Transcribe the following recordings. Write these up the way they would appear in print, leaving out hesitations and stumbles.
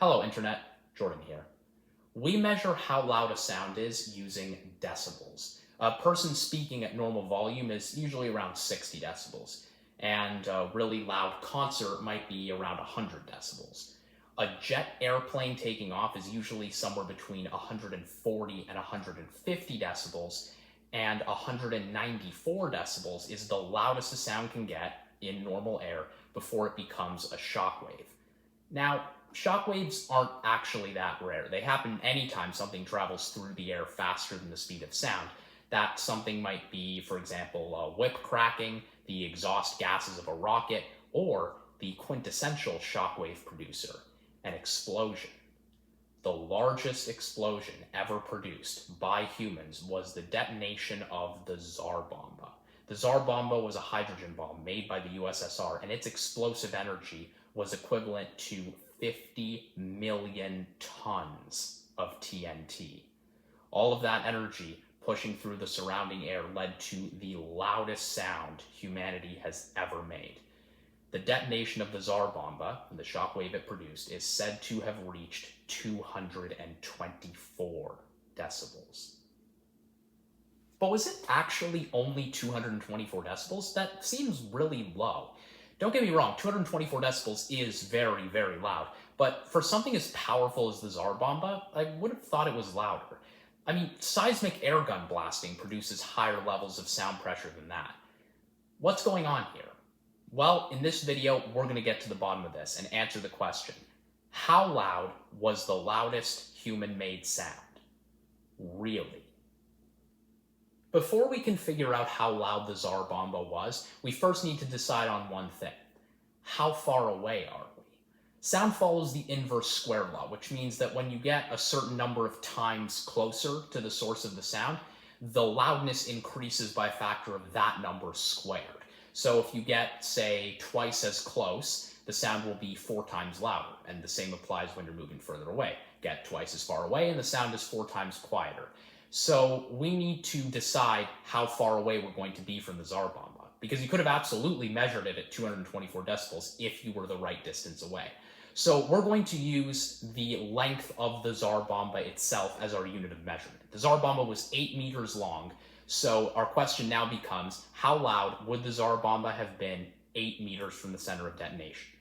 Hello Internet, Jordan here. We measure how loud a sound is using decibels. A person speaking at normal volume is usually around 60 decibels, and a really loud concert might be around 100 decibels. A jet airplane taking off is usually somewhere between 140 and 150 decibels, and 194 decibels is the loudest a sound can get in normal air before it becomes a shockwave. Now, shockwaves aren't actually that rare. They happen anytime something travels through the air faster than the speed of sound. That something might be, for example, a whip cracking, the exhaust gases of a rocket, or the quintessential shockwave producer, an explosion. The largest explosion ever produced by humans was the detonation of the Tsar Bomba. The Tsar Bomba was a hydrogen bomb made by the USSR, and its explosive energy was equivalent to 50 million tons of TNT. All of that energy pushing through the surrounding air led to the loudest sound humanity has ever made. The detonation of the Tsar Bomba, and the shockwave it produced, is said to have reached 224 decibels. But was it actually only 224 decibels? That seems really low. Don't get me wrong, 224 decibels is very, very loud, but for something as powerful as the Tsar Bomba, I would have thought it was louder. I mean, seismic airgun blasting produces higher levels of sound pressure than that. What's going on here? Well, in this video, we're going to get to the bottom of this and answer the question: how loud was the loudest human-made sound? Really? Before we can figure out how loud the Tsar Bomba was, we first need to decide on one thing. How far away are we? Sound follows the inverse square law, which means that when you get a certain number of times closer to the source of the sound, the loudness increases by a factor of that number squared. So if you get, say, twice as close, the sound will be 4 times louder, and the same applies when you're moving further away. Get twice as far away, and the sound is 4 times quieter. So we need to decide how far away we're going to be from the Tsar Bomba, because you could have absolutely measured it at 224 decibels if you were the right distance away. So we're going to use the length of the Tsar Bomba itself as our unit of measurement. The Tsar Bomba was 8 meters long, so our question now becomes, how loud would the Tsar Bomba have been 8 meters from the center of detonation?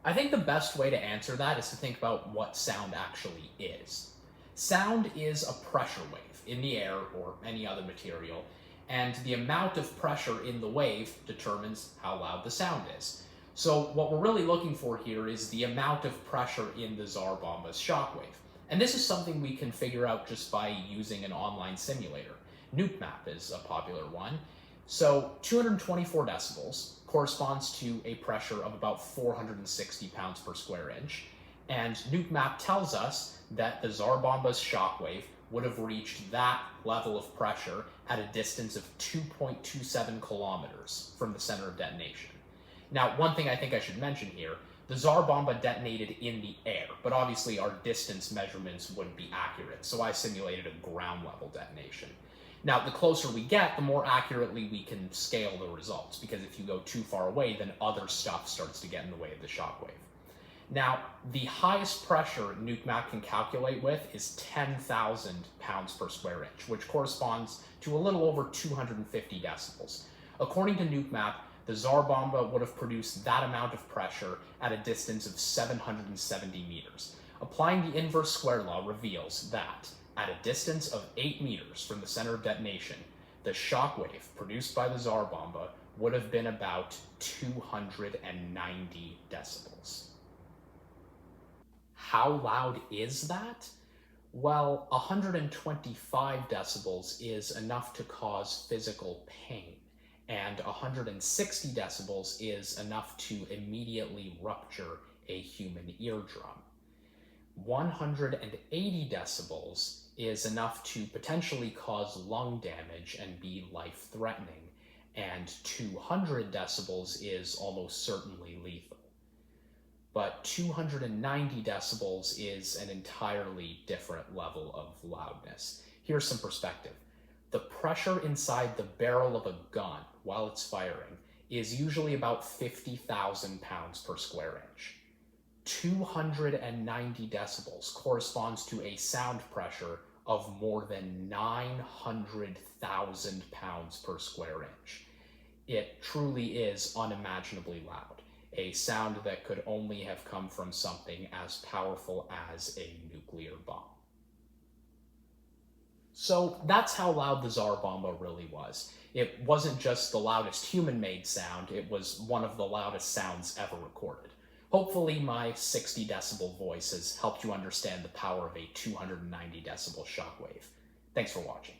I think the best way to answer that is to think about what sound actually is. Sound is a pressure wave in the air or any other material, and the amount of pressure in the wave determines how loud the sound is. So what we're really looking for here is the amount of pressure in the Tsar Bomba's shockwave. And this is something we can figure out just by using an online simulator. NukeMap is a popular one. So 224 decibels corresponds to a pressure of about 460 pounds per square inch. And NukeMap tells us that the Tsar Bomba's shockwave would have reached that level of pressure at a distance of 2.27 kilometers from the center of detonation. Now, one thing I think I should mention here, the Tsar Bomba detonated in the air, but obviously our distance measurements wouldn't be accurate, so I simulated a ground level detonation. Now, the closer we get, the more accurately we can scale the results, because if you go too far away, then other stuff starts to get in the way of the shockwave. Now, the highest pressure NukeMap can calculate with is 10,000 pounds per square inch, which corresponds to a little over 250 decibels. According to NukeMap, the Tsar Bomba would have produced that amount of pressure at a distance of 770 meters. Applying the inverse square law reveals that, at a distance of 8 meters from the center of detonation, the shockwave produced by the Tsar Bomba would have been about 290 decibels. How loud is that? Well, 125 decibels is enough to cause physical pain, and 160 decibels is enough to immediately rupture a human eardrum. 180 decibels is enough to potentially cause lung damage and be life-threatening, and 200 decibels is almost certainly lethal. But 290 decibels is an entirely different level of loudness. Here's some perspective. The pressure inside the barrel of a gun while it's firing is usually about 50,000 pounds per square inch. 290 decibels corresponds to a sound pressure of more than 900,000 pounds per square inch. It truly is unimaginably loud, a sound that could only have come from something as powerful as a nuclear bomb. So that's how loud the Tsar Bomba really was. It wasn't just the loudest human-made sound, it was one of the loudest sounds ever recorded. Hopefully my 60 decibel voice has helped you understand the power of a 290 decibel shockwave. Thanks for watching.